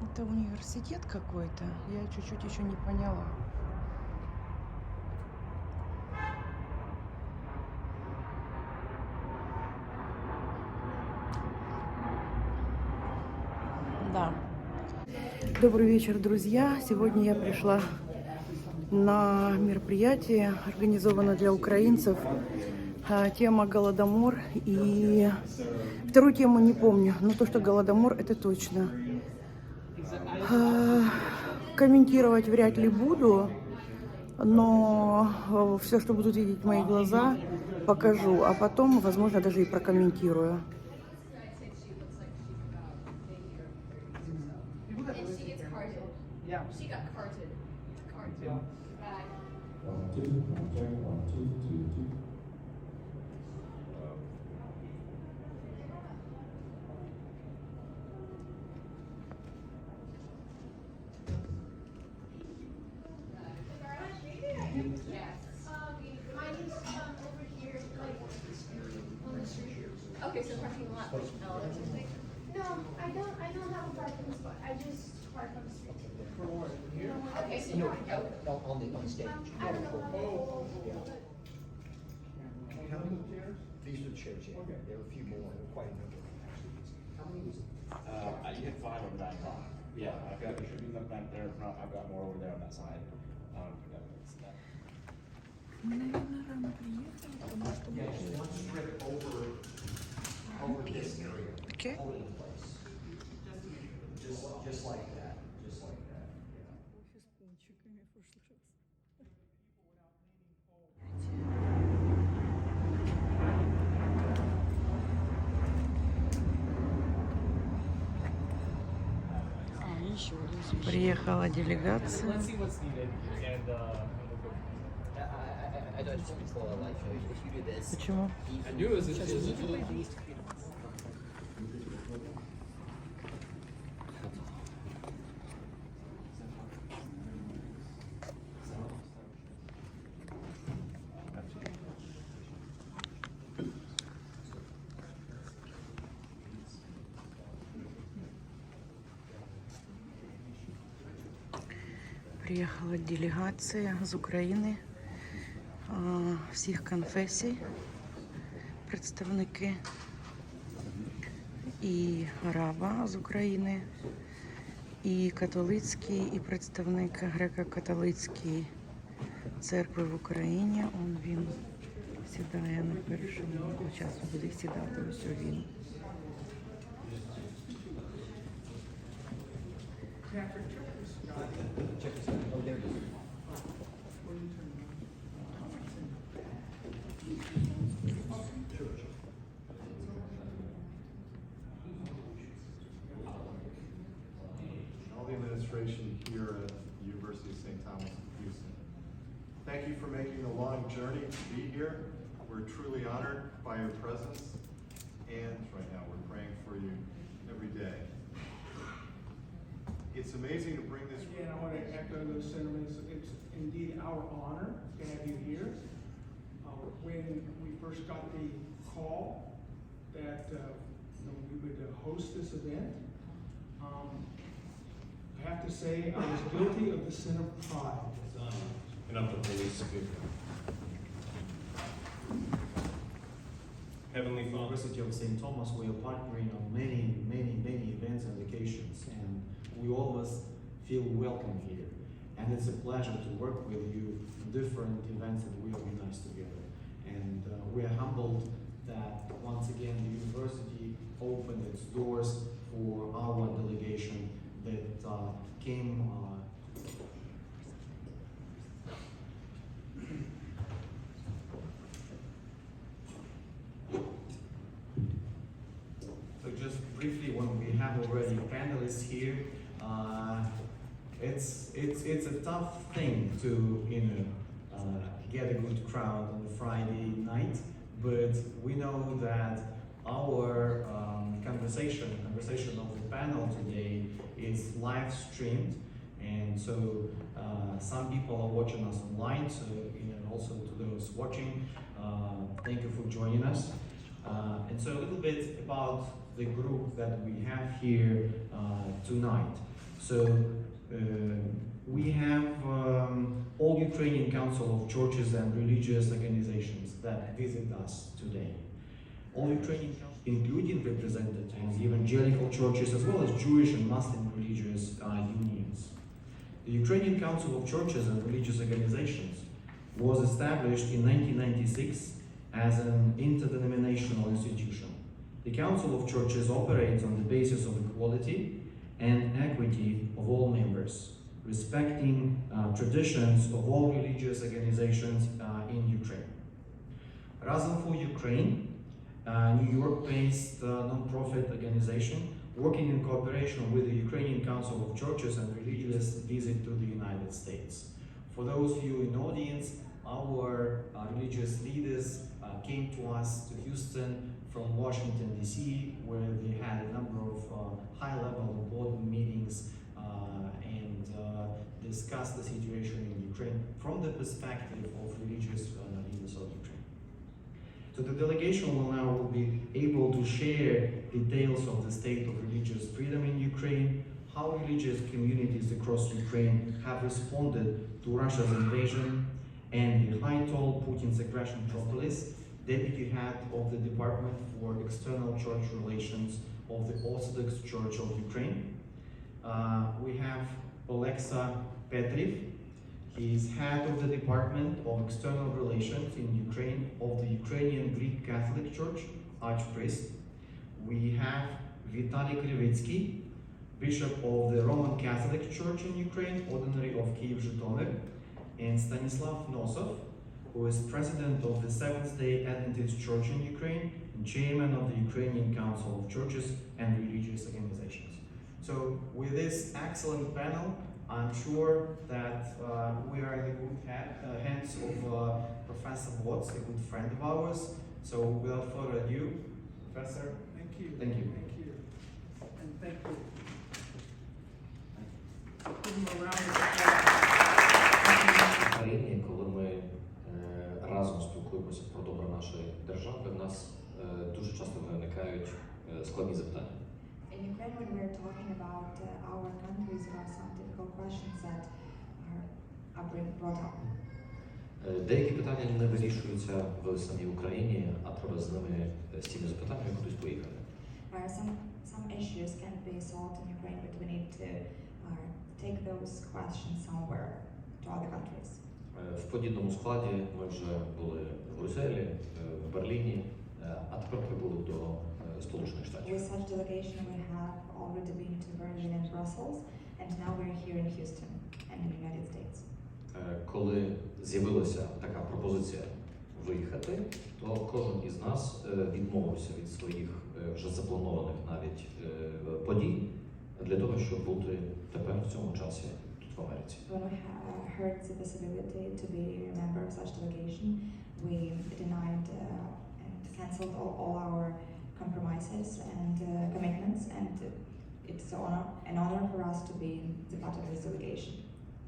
Это университет какой-то. Я чуть-чуть еще не поняла. Да. Добрый вечер, друзья. Сегодня я пришла на мероприятие, организованное для украинцев. Тема Голодомор. И вторую тему не помню, но то, что Голодомор, это точно. Комментировать вряд ли буду, но все, что будут видеть мои глаза, покажу, а потом, возможно, даже и прокомментирую. Okay, so parking lot. No, I don't have a parking spot. I just park on the street. Okay, so you're On the stage. I don't know. How many chairs? These are the chairs, yeah. There are a few more, quite a number. How many was it? You had 5 on that top. Yeah, I've got, there should be enough back there. If not, I've got more over there on that side. Наверное, рано приехали, потому что... Yeah, just one strip over this area. Okay. Hold it in place. Just like that, just like that, yeah. Офис с пончиками в прошлый раз. Приехала делегация. I don't recall like if you do this. Почему? I knew it was Приехала делегация з України, всіх конфесій, представники і араба з України, і католицький, і представник греко-католицької церкви в Україні. Он він сідає на першому, зараз буде сідати ось він. Oh, there it is. All the administration here at the University of St. Thomas in Houston. Thank you for making the long journey to be here. We're truly honored by your presence, and right now we're praying for you every day. It's amazing to bring this. Again, I want to echo those sentiments. It's indeed our honor to have you here. When we first got the call that we would host this event, I have to say I was guilty of the sin of pride. And of the Holy Spirit. Heavenly Father, University of St. Thomas, we are partnering on many events and occasions, and we always feel welcome here. And it's a pleasure to work with you in different events that we organize together. And we are humbled that once again the university opened its doors for our delegation that came So just briefly, when we have already panelists here, it's a tough thing to get a good crowd on a Friday night, but we know that our conversation of the panel today is live streamed, and so some people are watching us online. So also to those watching, thank you for joining us. And so a little bit about the group that we have here tonight. So we have all Ukrainian Council of Churches and Religious Organizations that visit us today. All Ukrainian councils, including representatives of evangelical churches as well as Jewish and Muslim religious unions. The Ukrainian Council of Churches and Religious Organizations was established in 1996 as an interdenominational institution. The Council of Churches operates on the basis of equality and equity of all members, respecting traditions of all religious organizations in Ukraine. Razom for Ukraine, a New York-based non-profit organization working in cooperation with the Ukrainian Council of Churches and Religious visit to the United States. For those of you in audience, our religious leaders came to us to Houston from Washington, D.C., where they had a number of high-level important meetings and discussed the situation in Ukraine from the perspective of religious leaders of Ukraine. So the delegation will now be able to share details of the state of religious freedom in Ukraine, how religious communities across Ukraine have responded to Russia's invasion, and Mikhail Putin's aggression Metropolis, Deputy Head of the Department for External Church Relations of the Orthodox Church of Ukraine. We have Olexa Petriv. He is head of the Department of External Relations in Ukraine of the Ukrainian Greek Catholic Church, Archpriest. We have Vitaly Krivitsky, Bishop of the Roman Catholic Church in Ukraine, Ordinary of Kyiv-Zhytomyr, and Stanislav Nosov, who is President of the Seventh-day Adventist Church in Ukraine and Chairman of the Ukrainian Council of Churches and Religious Organizations. So with this excellent panel, I'm sure that we are in the good hands of Professor Watts, a good friend of ours. So without further ado, Professor. Thank you. Thank you. Thank you. And thank you. Give them a round of applause. В Україні, коли ми разом спілкуємося про добро нашої держави, в нас дуже часто виникають складні запитання. In Ukraine, when we're talking about our countries, there are some difficult questions that are brought up. Деякі питання не вирішуються в самій Україні, а треба з ними, з цими запитаннями кудись поїхати. Some issues can't be solved in Ukraine, but we need to take those questions somewhere to other countries. В подібному складі ми вже були в Брюсселі, в Берліні, а тепер прибули до Сполучених Штатів. With such delegation, we have already been to Berlin and Brussels, and now we're here in Houston and in the United States. Коли з'явилася така пропозиція виїхати, то кожен із нас відмовився від своїх вже запланованих навіть подій для того, щоб бути тепер в цьому часі тут в Америці. When we heard the possibility to be a member of such delegation, we denied and cancelled all our compromises and commitments, and it's an honor for us to be the part of this delegation.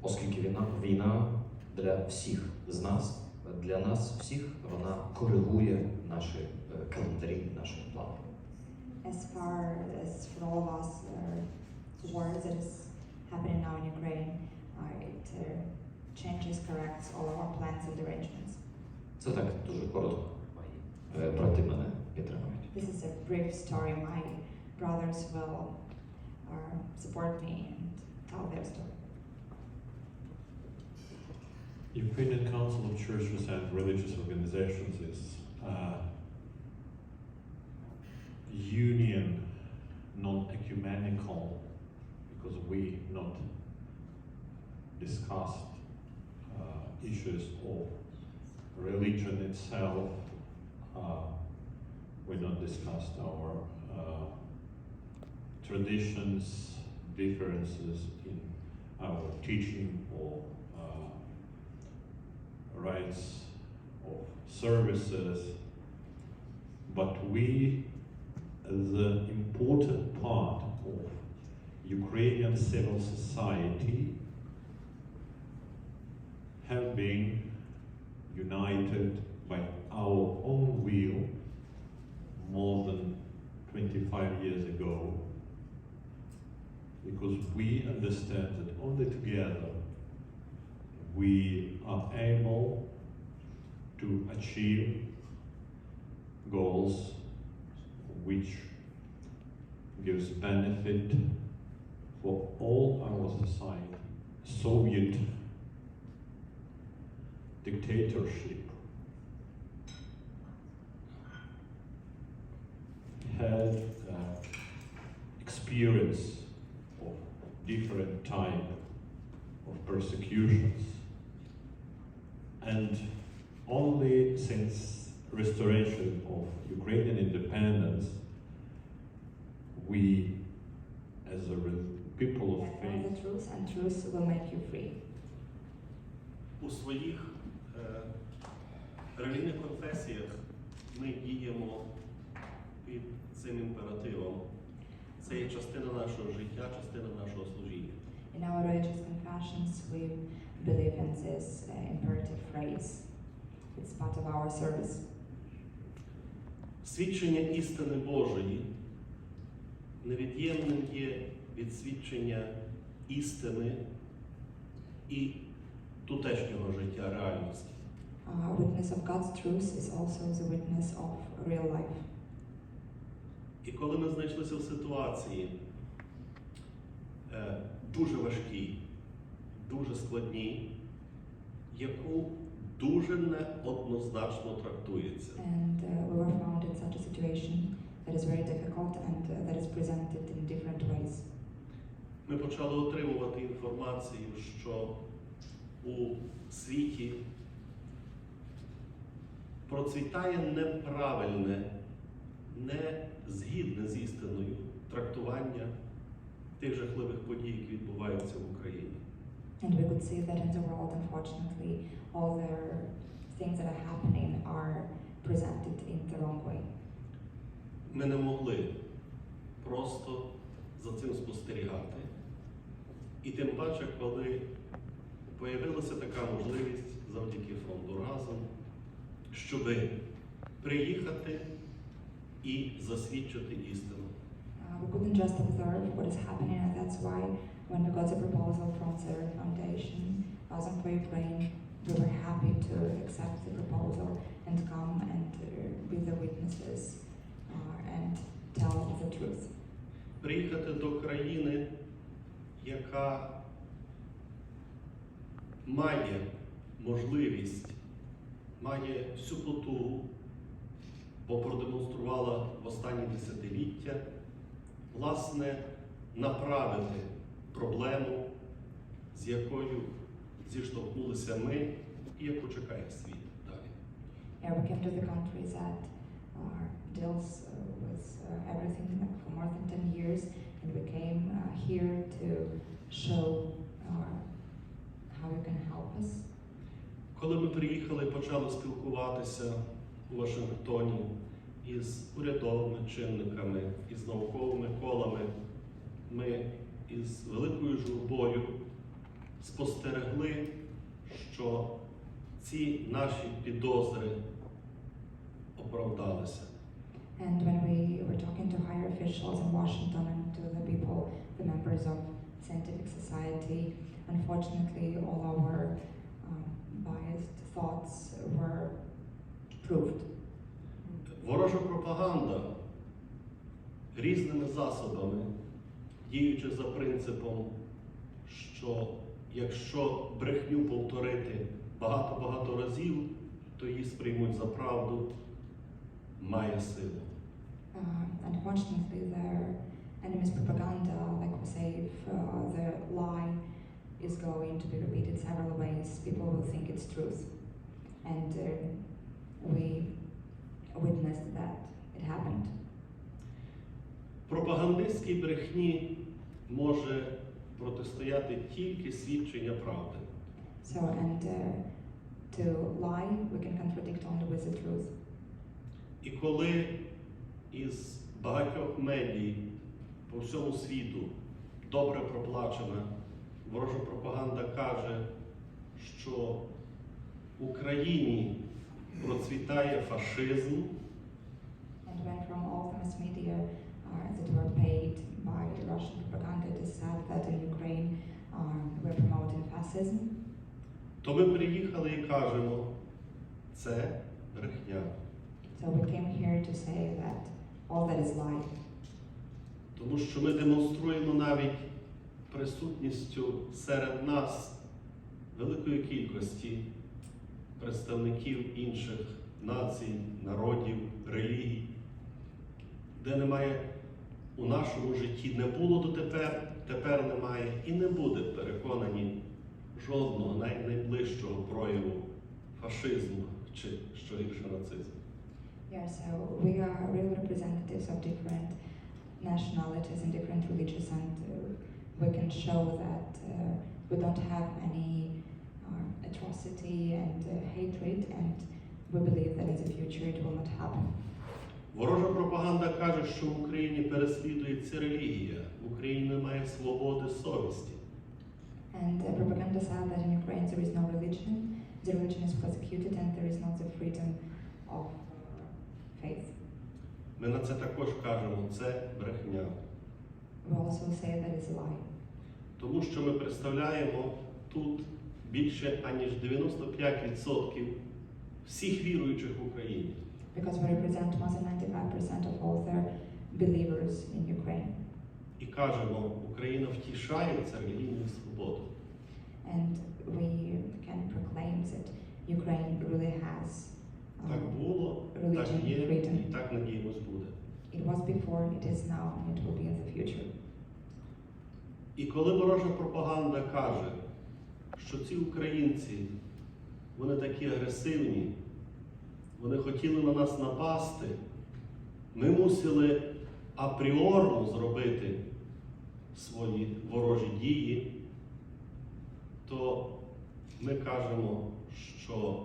Оскільки війна для всіх з нас, для нас всіх, вона коригує наші календарі, наші плани. As far as for all of us, the war that is happening now in Ukraine, it changes, corrects all of our plans and arrangements. Це так дуже коротко. Брати мене підтримують. This is a brief story. My brothers will support me and tell their story. Ukrainian Council of Churches and Religious Organizations is union, non-ecumenical, because we not discussed issues of religion itself. We not discussed our traditions, differences in our teaching or rights of services, but we, the important part of Ukrainian civil society, have been united by our own will more than 25 years ago because we understand that only together we are able to achieve goals which gives benefit for all our society. Soviet dictatorship had experience of different type of persecutions, and only since restoration of Ukrainian independence, we as a people of And faith the truth, and truth will make you free. У своїх релігійних конфесіях ми діємо під цим імперативом. Це є частина нашого життя, частина нашого служіння. In our religious confessions, we believe in this imperative phrase. It's part of our service. Свідчення істини Божої невід'ємним є від свідчення істини і тутешнього життя, реальності. Witness of God's truth is also the witness of real life. І коли ми знайшлися в ситуації дуже важкій, дуже складній, яку дуже неоднозначно трактується. And we were found in such a situation that is very difficult and that is presented in different ways. Ми почали отримувати інформацію, що у світі процвітає неправильне, не згідне з істиною трактування тих жахливих подій, які відбуваються в Україні. And we could see that in the world, unfortunately, all the things that are happening are presented in the wrong way. Ми не могли просто за цим спостерігати. І тим паче, коли появилася така можливість завдяки фонду «Разом», щоби приїхати і засвідчити істину. We couldn't just observe what is happening, and that's why when we got the proposal from the foundation, Razom for Ukraine, we were happy to accept the proposal and come and be the witnesses and tell the truth. Приїхати до країни, яка має можливість, має всю потугу, бо продемонструвала в останні десятиліття, власне, направити проблему, з якою зіштовхнулися ми і яку чекає світ далі. Yeah, we came to the country that deals with everything for more than 10 years, and we came here to show how you can help us. Коли ми приїхали і почали спілкуватися у Вашингтоні із урядовими чинниками, із науковими колами, ми із великою журбою спостерегли, що ці наші підозри оправдалися. And when we were talking to higher officials in Washington and to the people, the members of scientific society, unfortunately all our biased thoughts were proved. Ворожа пропаганда різними засобами, діючи за принципом, що якщо брехню повторити багато-багато разів, то її сприймуть за правду, має силу. Unfortunately, their enemy's propaganda, like we say, if the lie is going to be repeated several ways, people will think it's truth. And we witnessed that it happened. Пропагандистській брехні може протистояти тільки свідчення правди. So, and to lie, we can contradict only with the truth. І коли із багатьох медій по всьому світу добре проплачена ворожа пропаганда каже, що в Україні процвітає фашизм, And when from all the mass media that were paid by Russian propaganda, it is said fascism. То ми приїхали і кажемо, це брехня. So we came here to say that all that is lie. Тому що ми демонструємо навіть присутністю серед нас великої кількості представників інших націй, народів, релігій, де немає у нашому житті, не було дотепер, тепер немає і не буде, переконані, жодного найближчого прояву фашизму чи, що гірше, нацизму. Yeah, so we are real representatives of different nationalities and different religions, and we can show that we don't have any atrocity and hatred, and we believe that in the future it will not happen. Ворожа пропаганда каже, що в Україні переслідується релігія, в Україні немає свободи совісті. And propaganda said that in Ukraine there is no religion, the religion is persecuted, and there is not the freedom of faith. Ми на це також кажемо, це брехня. We also say that it's a lie. Тому що ми представляємо тут більше аніж 95% всіх віруючих в Україні. Because we represent more than 95% of all their believers in Ukraine. І кажемо, Україна втішається релігійною свободою. And we can proclaim that Ukraine really has Так було, так religion є, freedom. і так, надіємось, буде. It was before, it is now, and it will be in the future. І коли ворожа пропаганда каже, що ці українці, вони такі агресивні, вони хотіли на нас напасти, ми мусили апріорно зробити свої ворожі дії, то ми кажемо, що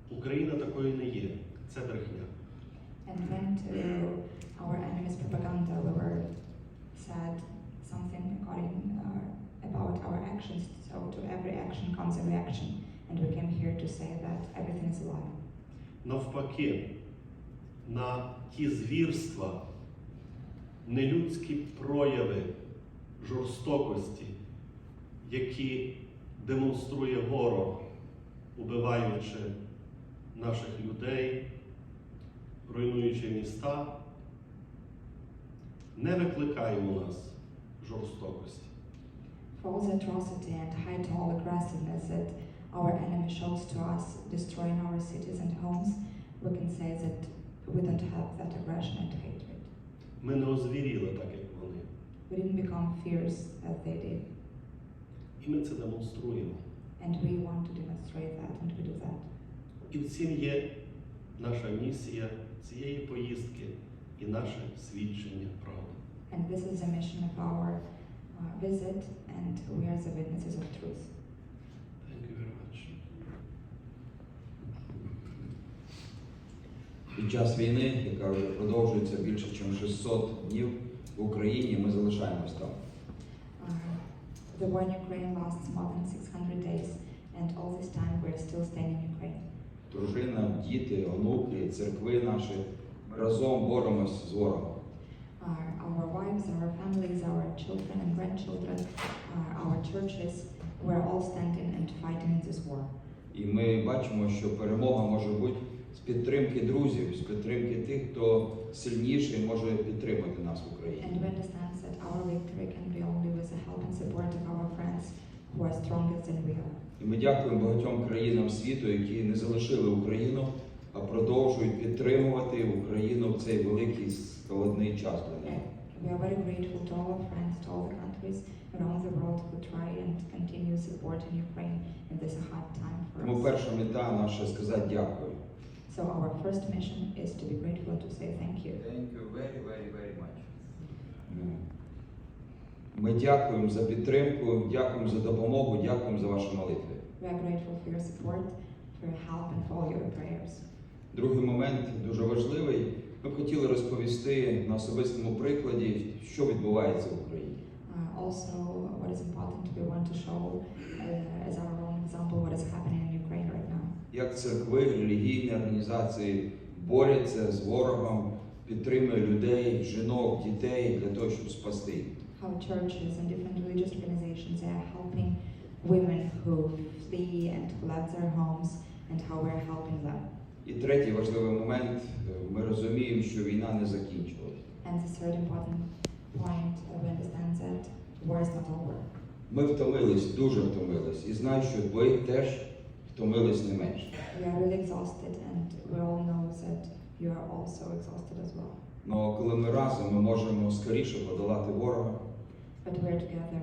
Україна такою не є. Це брехня. And when to our enemy's propaganda, we were said something according about our actions. So to every action comes a reaction, and we came here to say that everything is a lie. Навпаки, на ті звірства, нелюдські прояви жорстокості, які демонструє ворог, убиваючи наших людей, руйнуючи міста, не викликає у нас жорстокості. For all the atrocity and high-tall aggressiveness that our enemy shows to us, destroying our cities and homes, we can say that we don't have that aggression and hatred. Ми не озвіріли так, як вони. We didn't become fierce as they did. І ми це демонструємо. And we want to demonstrate that, and we do that. І в цім є наша місія цієї поїздки і наше свідчення правди. And this is the mission of our visit, and we are the witnesses of truth. Thank you very much. Під час війни, яка вже продовжується більше, ніж 600 днів, в Україні ми залишаємось там. The war in Ukraine lasts more than 600 days, and all this time we are still staying in Ukraine. Дружина, діти, онуки, церкви наші, ми разом боремось з ворогом. Our wives, our families, our children and grandchildren, our churches, we're all standing and fighting in this war. І ми бачимо, що перемога може бути з підтримки друзів, з підтримки тих, хто сильніший може підтримати нас в Україні. And we understand that our victory can be only with the help and support of our friends who are stronger than we are. І ми дякуємо багатьом країнам світу, які не залишили Україну, а продовжують підтримувати Україну в цей великий складний час для неї. We are very grateful to all our friends, to all the countries around the world who try and continue supporting Ukraine in this hard time for Тому us. перша мета наша сказати дякую. So our first mission is to be grateful and to say thank you. Thank you very, very, very much. Ми дякуємо за підтримку, дякуємо за допомогу, дякуємо за ваші молитви. We are grateful for your support, for your help and for all your prayers. Другий момент дуже важливий. Ми б хотіли розповісти на особистому прикладі, що відбувається в Україні. Also, what is important, we want to show as our own example what is happening in Ukraine right now. Як церкви, релігійні організації борються з ворогом, підтримують людей, жінок, дітей для того, щоб спасти. How churches and different religious organizations are helping women who flee and who left their homes and how we're helping them. І третій важливий момент, ми розуміємо, що війна не закінчилась. And the third important point, we understand that war is not over. Ми втомились, дуже втомились, і знаю, що ви теж втомились не менше. We are really exhausted and we all know that you are also exhausted as well. Но коли ми разом, ми можемо скоріше подолати ворога. But we're together,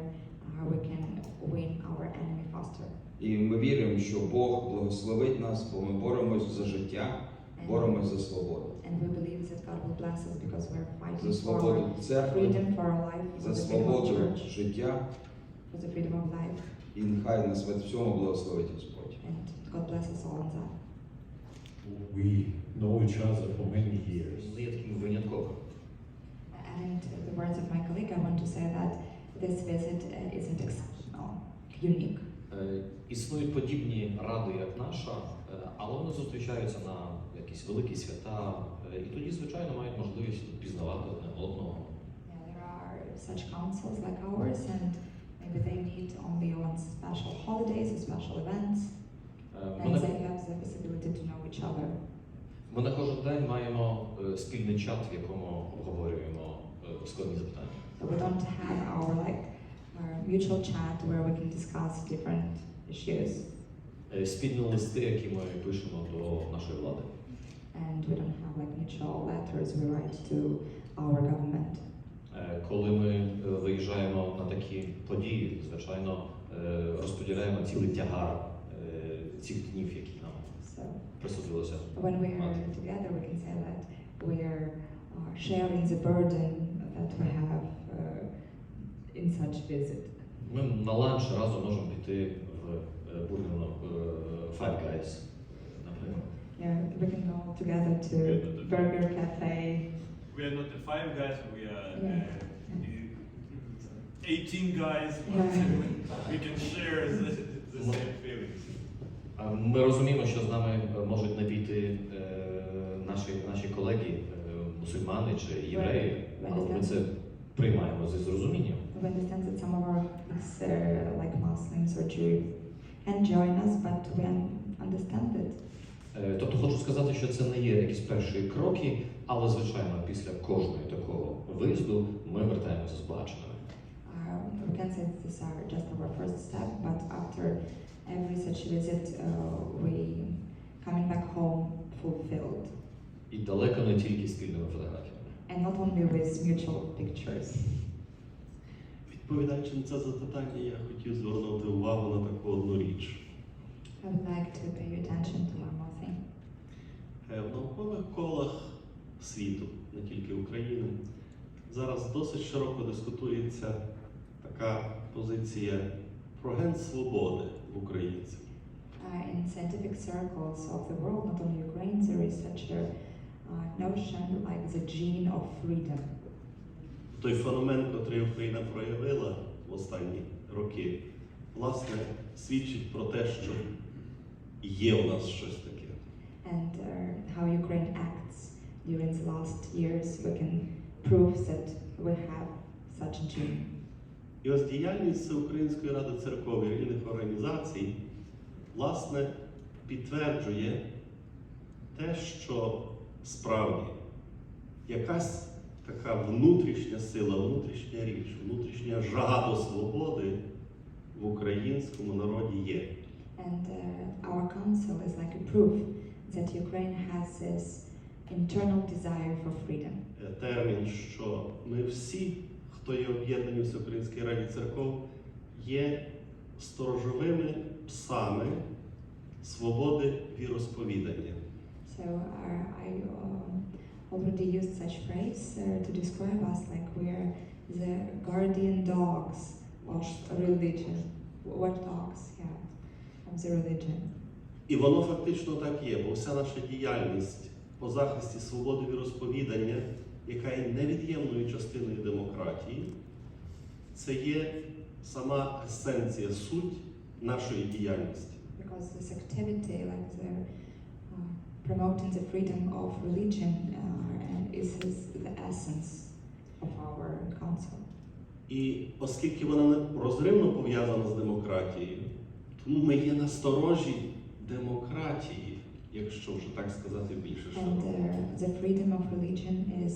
we can win our enemy faster. І ми віримо, що Бог благословить нас, бо ми боремось за життя, боремось за свободу. And we believe that God will bless us because we're За fighting for свободу церкви, freedom for our life, за for the freedom of свободу church, життя, for the freedom of life. і нехай нас в цьому благословить Господь. And God bless us all in that. We know each other for many years. Не є таким винятковим. And the words of my colleague, I want to say that this visit isn't exceptional, unique. Існують подібні ради, як наша, але вони зустрічаються на якісь великі свята, і тоді, звичайно, мають можливість тут пізнавати одне одного. Yeah, there are such councils like ours, and maybe they meet only on special holidays or special events, and they have the possibility to know each other. Ми на кожен день маємо спільний чат, в якому обговорюємо складні запитання. So we don't have our mutual chat where we can discuss different issues. Спільні листи, які ми пишемо до нашої влади. And we don't have mutual letters we write to our government. Коли ми виїжджаємо на такі події, звичайно, розподіляємо цілий тягар цих днів, які нам присудилося. When we are together, we can say that we are sharing the burden that we have in such visit. Ми на ланч разом можемо піти в бургерну Five Guys, наприклад. Yeah, we can go together to Burger Cafe. We are not the Five Guys, we are 18 guys, but we can share the same feelings. Ми розуміємо, що з нами можуть не піти наші колеги, мусульмани чи євреї, але ми це приймаємо зі зрозумінням. We understand that some of our colleagues, like Muslims or Jews, can join us, but we understand it. Тобто хочу сказати, що це не є якісь перші кроки, але, звичайно, після кожного такого виїзду ми вертаємося збагаченими. We can say these are just our first step, but after every such visit, we coming back home fulfilled. І далеко не тільки спільними фотографіями. And not only with mutual pictures. Відповідаючи на це запитання, я хотів звернути увагу на таку одну річ. I would like to pay attention to one more thing. В наукових колах світу, не тільки України, зараз досить широко дискутується така позиція про ген свободи в українців. In scientific circles of the world, not only Ukraine, there is such a notion like the gene of freedom. Той феномен, який Україна проявила в останні роки, власне, свідчить про те, що є у нас щось таке. And how Ukraine acts during the last years, we can prove that we have such a gene. І ось діяльність Української ради церков і релігійних організацій, власне, підтверджує те, що справді якась така внутрішня сила, внутрішня річ, внутрішня жага до свободи в українському народі є. And our council is like a proof that Ukraine has this internal desire for freedom. Термін, що ми всі, хто є об'єднані в Всеукраїнській раді церков, є сторожовими псами свободи віросповідання. So I already used such phrase to describe us like we're the guardian dogs of religion, watchdogs, of the religion. І воно фактично так є, бо вся наша діяльність по захисті свободи віросповідання, яка є невід'ємною частиною демократії, це є сама есенція, суть нашої діяльності. Because this activity, like the promoting the freedom of religion, and is the essence of our council. І оскільки вона розривно пов'язана з демократією, тому ми є насторожі демократії, якщо вже так сказати більше And широко. the freedom of religion is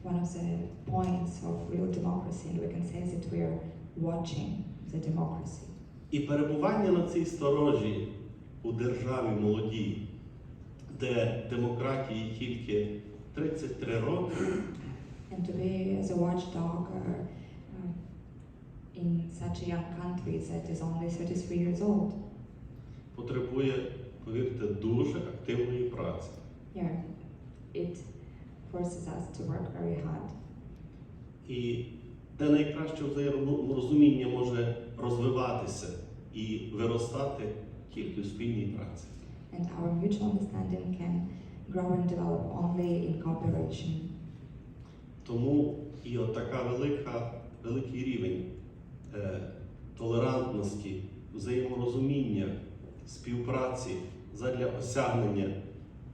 one of the points of real democracy, and we can say that we are watching the democracy. І перебування на цій сторожі у державі молодій, де демократії тільки 33 роки, And to be as a watchdog in such a young country that is only 33 years old. потребує, повірте, дуже активної праці. Yeah, it forces us to work very hard. І де найкраще взаєморозуміння може розвиватися і виростати тільки в спільній праці. And our mutual understanding can grow and develop only in cooperation. Тому і от така великий рівень толерантності, взаєморозуміння, співпраці задля осягнення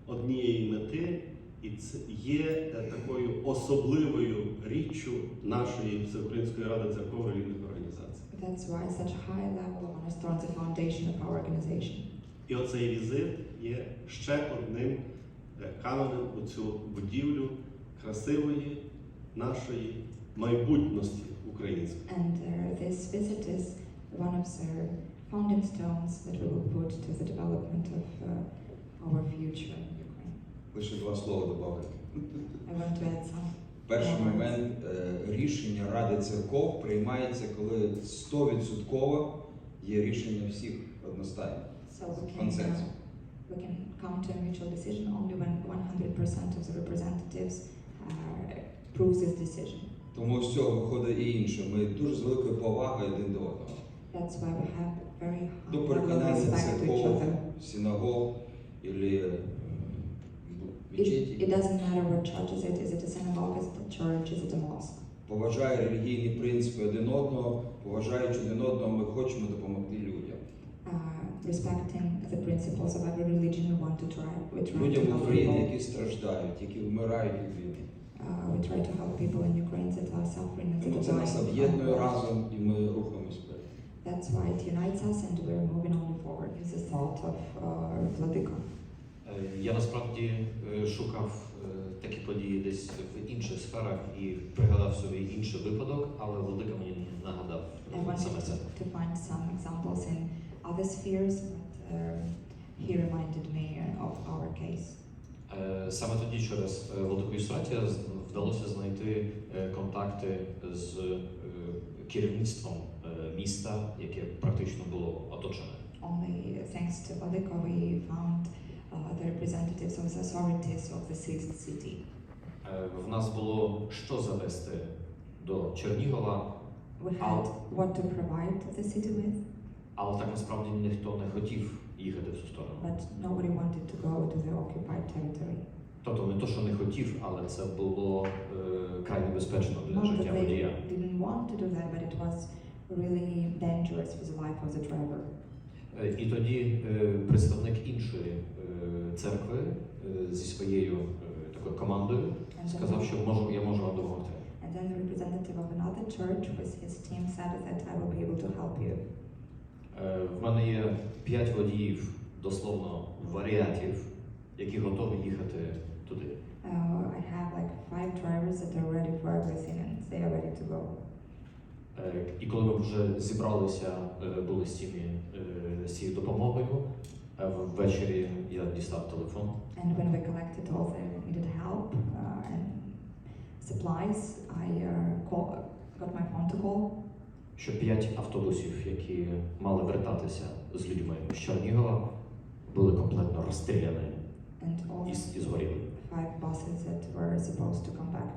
однієї мети, і це є такою особливою річчю нашої Всеукраїнської ради церков релігійних організацій. That's why such a high level of understanding is the foundation of our organization. І оцей візит є ще одним каменем у цю будівлю красивої нашої майбутності української. And this visit is one of the founding stones that we will put to the development of our future in Ukraine. Лише два слова добавити. I want to add some. Перший момент рішення Ради церков приймається, коли 100% є рішення всіх одностайно. So Консенсус. we can come to a mutual decision only when 100% of the representatives approve this decision. Тому з цього виходить і інше. Ми дуже з великою повагою один до одного. That's why we have very До high level of переконання respect to each церков, other. синагог, або It мечеті. doesn't matter what church is it a synagogue, is it a church, is it a mosque. Поважає релігійні принципи один одного, поважаючи один одного, ми хочемо допомогти людям. Respecting the principles of every religion, we try to Людям help України, people. які страждають, які вмирають від війни. We try to help people in Ukraine that are suffering and that Тому are це нас dying. об'єднує разом, і ми рухаємось вперед. That's why it unites us and we're moving only forward. This is the thought of Vladika. Я насправді шукав такі події десь в інших сферах і пригадав собі інший випадок, але Владика мені нагадав I wanted саме це. to find some examples in other spheres, but he reminded me of our case. Саме тоді через Владику Єсратія вдалося знайти контакти з керівництвом міста, яке практично було оточене. Only thanks to Vladika we found the representatives of the authorities of the sixth city. В нас було що завести до Чернігова, We had what to provide the city with, але так насправді ніхто не хотів їхати в цю сторону. but nobody wanted to go to the occupied territory. Тобто не то, що не хотів, але це було край небезпечно для Not that життя they водія. didn't want to do that, but it was really dangerous for the life of the driver. І тоді представник іншої церкви зі своєю такою командою сказав, що я можу вам допомогти. And then the representative of another church with his team said that I will be able to help you. В мене є 5 водіїв, дословно варіатів, які готові їхати туди. I have like 5 drivers that are ready for everything and they are ready to go. І коли ми вже зібралися, були з цією допомогою, ввечері я дістав телефон. And when we collected all the needed help and supplies, I got my phone to call. Що 5 автобусів, які мали вертатися з людьми з Чернігова, були компletно розстріляні і згоріли. 5 buses that were supposed to come back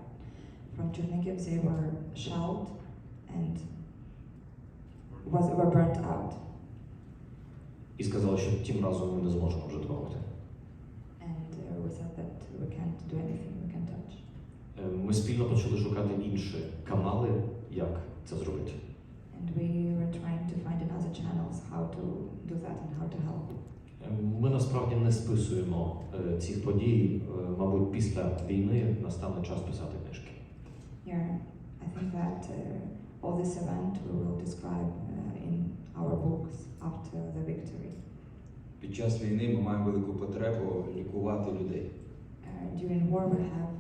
from Chernihiv, they were shelled and were burnt out. І сказали, що тим разом ми не зможемо вже допомогти. And we said that we can't do anything, we can't touch. Ми спільно почали шукати інші канали, як це зробити. And we were trying to find another channels how to do that and how to help. Ми насправді не списуємо цих подій. Мабуть, після війни настане час писати книжки. Yeah, I think that all this event we will describe in our books after the victory. Під час війни ми маємо велику потребу лікувати людей. During war we have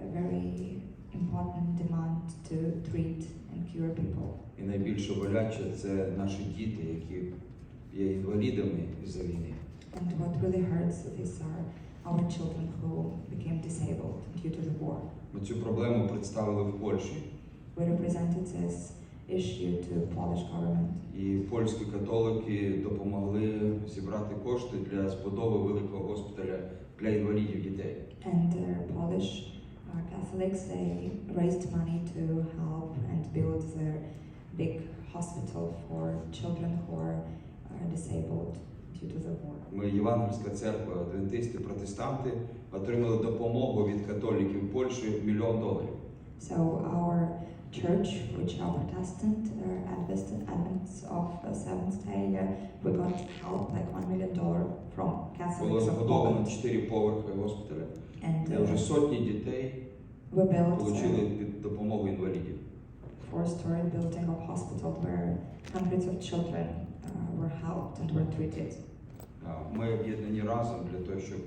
a very important demand to treat and cure people. І найбільше боляче це наші діти, які є інвалідами із-за війни. And what really hurts, these are our children who became disabled due to the war. Ми цю проблему представили в Польщі. We represented this issue to Polish government. І польські католики допомогли зібрати кошти для збудови великого госпіталя для інвалідів дітей. And Polish Catholics, they raised money to help and build the big hospital for children who are disabled due to the war. Ми, Євангельська церква, адвентисти, протестанти, отримали допомогу від католиків Польщі $1 мільйон. So our church, which are Protestant Adventists of Seventh Day, we got help like $1 million from Catholics Було of забудовано Poland. 4 поверхи госпіталя. And Де вже сотні дітей we built отримали допомогу інвалідів. four-story building of hospital where hundreds of children were helped and were treated. Ми об'єднані разом для того, щоб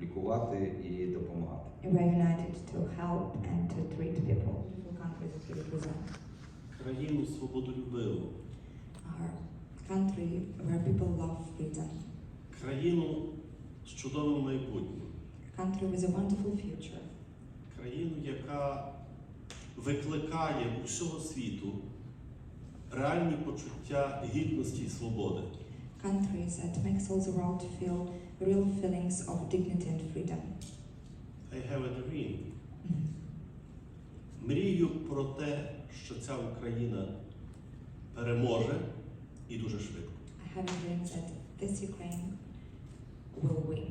лікувати і допомагати. We are united to help and to treat people who countries that we represent. Країну свободолюбиву. Our country where people love freedom. Країну з чудовим майбутнім. A country with a wonderful future. Країну, яка викликає у всього світу реальні почуття гідності і свободи. Countries that makes all the world feel real feelings of dignity and freedom. I have a dream. Мрію про те, що ця Україна переможе і дуже швидко. I have a dream that this Ukraine will win.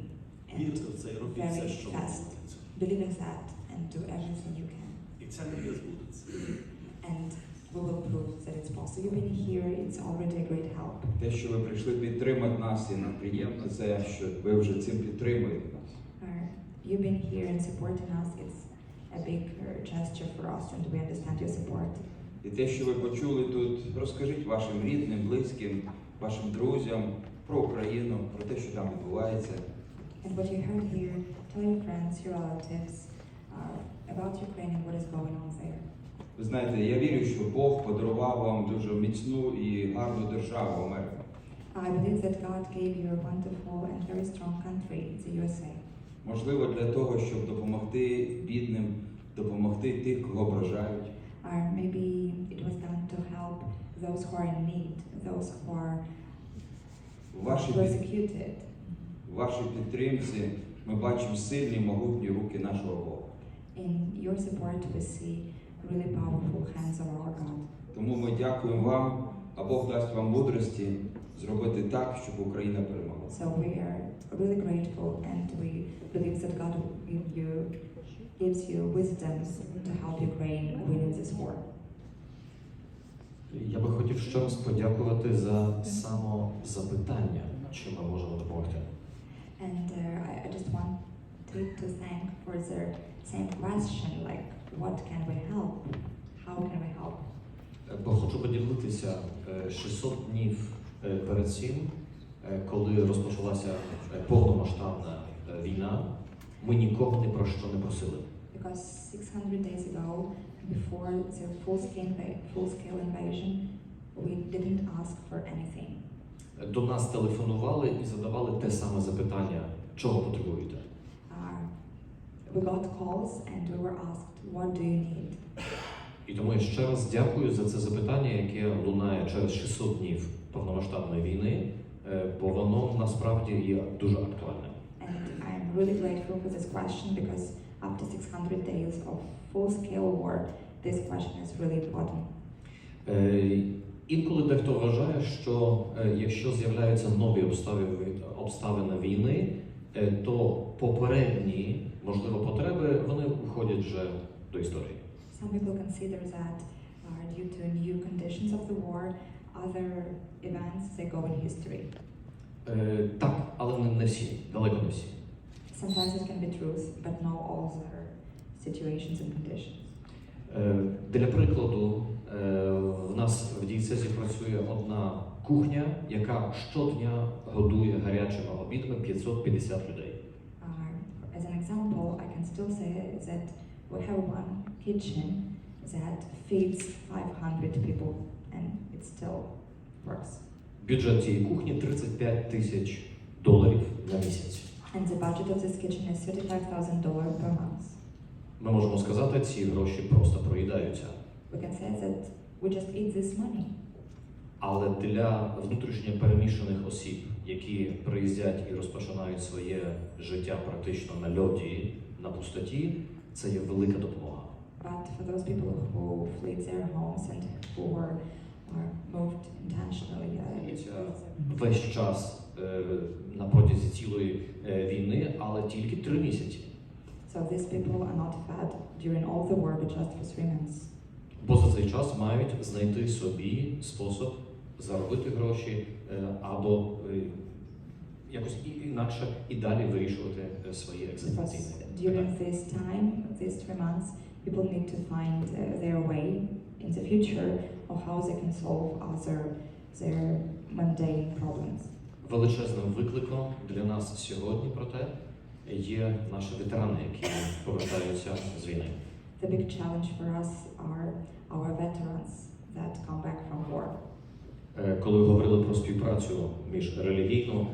Вірте в це і робіть Very все, що fast. можете. Believe in that and do everything you can. І це не збудеться. And we will prove that it's possible. You've been here, it's already a great help. Те, що ви прийшли підтримати нас, і нам приємно, це, що ви вже цим підтримуєте нас. You've been here and supporting us. It's a big gesture for us and we understand your support. І те, що ви почули тут, розкажіть вашим рідним, близьким, вашим друзям про Україну, про те, що там відбувається. And what you heard here, tell your friends, your relatives about Ukraine and what is going on there. Ви знаєте, я вірю, що Бог подарував вам дуже міцну і гарну державу Америку. I believe that God gave you a wonderful and very strong country, the USA. Можливо, для того, щоб допомогти бідним, допомогти тих, кого ображають. Or maybe it was done to help those who are in need, those who are persecuted. В вашій підтримці ми бачимо сильні, могутні руки нашого Бога. In your support we see really powerful hands of our God. Тому ми дякуємо вам, а Бог дасть вам мудрості зробити так, щоб Україна перемогла. So we are really grateful and we believe that God gives you wisdom to help Ukraine win this war. Я би хотів ще раз подякувати за самозапитання, чи ми можемо допомогти. And I just wanted to thank for the same question, like what can we help? How can we help? Бо хочу поділитися 600 днів перед цим, коли розпочалася повномасштабна війна, ми нікого ні про що не просили. Because 600 days ago, before the full-scale invasion, we didn't ask for anything. До нас телефонували і задавали те саме запитання, чого потребуєте. We got calls and we were asked, what do you need? І тому я ще раз дякую за це запитання, яке лунає через 600 днів повномасштабної війни, бо воно насправді є дуже актуальним. And I'm really grateful for this question because after 600 days of full-scale war, this question is really important. Інколи дехто вважає, що якщо з'являються нові обставини війни, то попередні, можливо, потреби, вони виходять вже до історії. Some people consider that due to new conditions of the war, other events, they go in history. Так, але не всі, далеко не всі. Sometimes it can be truth, but not all other situations and conditions. Для прикладу, нас в дієцезі працює одна кухня, яка щодня годує гарячими обідами 550 людей. As an example, I can still say that we have one kitchen that feeds 500 people, and it still works. Бюджет цієї кухні $35 тисяч на місяць. And the budget of this kitchen is $35,000 per month. Ми можемо сказати, ці гроші просто проїдаються. We can say that we just eat this money. Але для внутрішньо переміщених осіб, які приїздять і розпочинають своє життя практично на льоді, на пустоті, це є велика допомога. But for those people who fled their homes and who were moved intentionally, Весь час на протязі цілої війни, але тільки 3 місяці. So these people are not fed during all the war, but just for 3 months. Бо за цей час мають знайти собі спосіб заробити гроші або якось інакше і далі вирішувати свої екзистенційні During this time, these 3 months, people need to find their way in the future of how they can solve their mundane problems. Величезним викликом для нас сьогодні, проте, є наші ветерани, які повертаються з війни. The big challenge for us are our veterans that come back from war. Коли ви говорили про співпрацю між релігійною,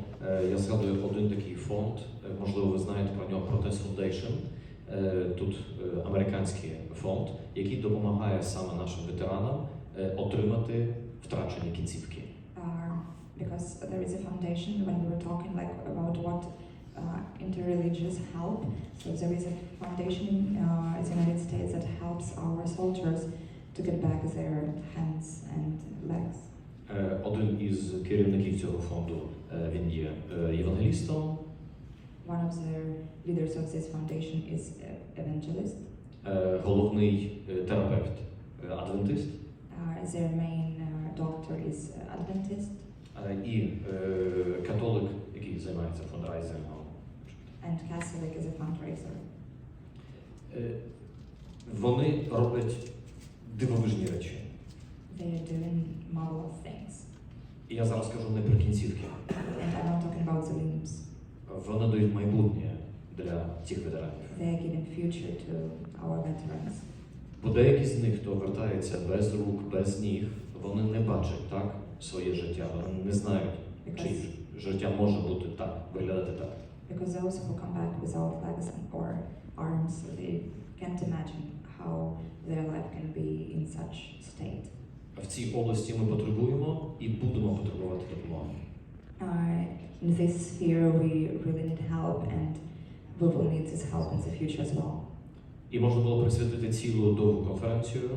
я згадую один такий фонд, можливо, ви знаєте про нього, Protest Foundation, тут американський фонд, який допомагає саме нашим ветеранам отримати втрачені кінцівки. Because there is a foundation, when we were talking like about what interreligious help, so there is a foundation in the United States that helps our soldiers to get back their hands and legs. Один із керівників цього фонду, він є євангелістом. One of the leaders of this foundation is evangelist. Головний терапевт адвентист. Their main doctor is Adventist. І католик, який займається фандрайзингом. And Catholic is a fundraiser. Вони роблять дивовижні речі. They are doing marvelous things. І я зараз кажу не про кінцівки. And I'm not talking about the limbs. Вони дають майбутнє для цих ветеранів. They are giving future to our veterans. Бо деякі з них, хто вертається без рук, без ніг, вони не бачать так своє життя, вони не знають, чи життя може бути так, виглядати так. Because those who come back without legs or arms, they can't imagine how their life can be in such state. В цій області ми потребуємо і будемо потребувати допомоги. In this sphere we really need help and we will need this help in the future as well. І можна було присвятити цілу довгу конференцію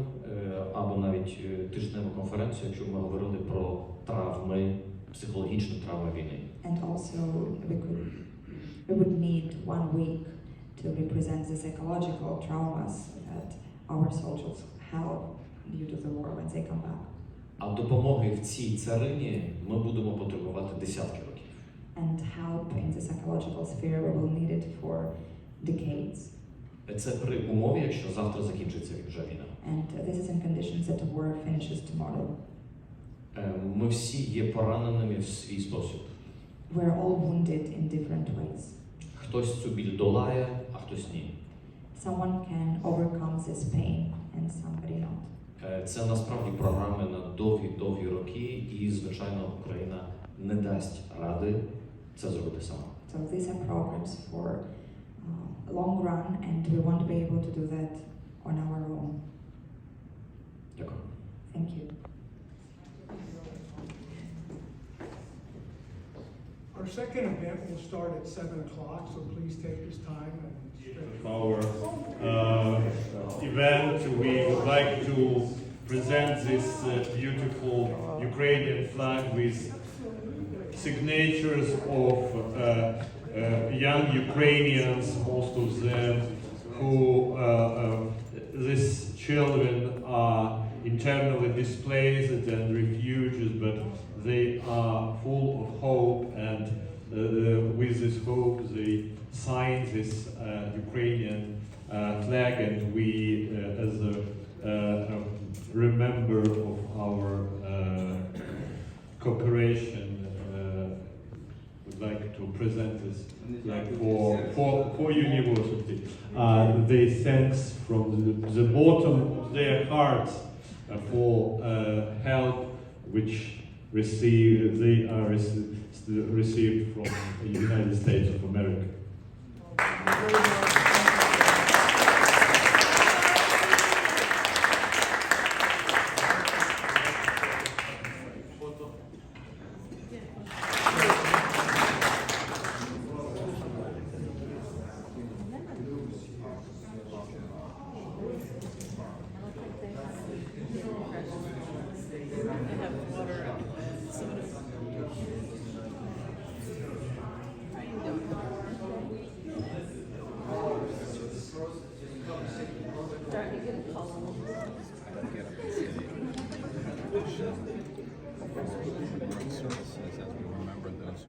або навіть тижневу конференцію, якщо ми говорили про травми, психологічні травми війни. And also we would need 1 week to represent the psychological traumas that our soldiers have due to the war when they come back. А допомоги в цій царині ми будемо потребувати десятки років. And help in the psychological sphere we will need it for decades. Це при умові, якщо завтра закінчиться вже війна. And this is in conditions that the war finishes tomorrow. Ми всі є пораненими в свій спосіб. We're all wounded in different ways. Хтось цю біль долає, а хтось ні. Someone can overcome this pain and somebody not. Це насправді програми на довгі роки, і, звичайно, Україна не дасть ради це зробити сама. So these are programs for long run and we won't be able to do that on our own. Дякую. Thank you. Our second event will start at 7 o'clock, so please take this time and Our event, we would like to present this beautiful Ukrainian flag with signatures of young Ukrainians, most of them who, these children are internally displaced and refugees, but they are full of hope, and with this hope they sign this Ukrainian flag, and we as a member of our cooperation would like to present this, like for university. They thanks from the bottom of their hearts for help which they are received from the United States of America.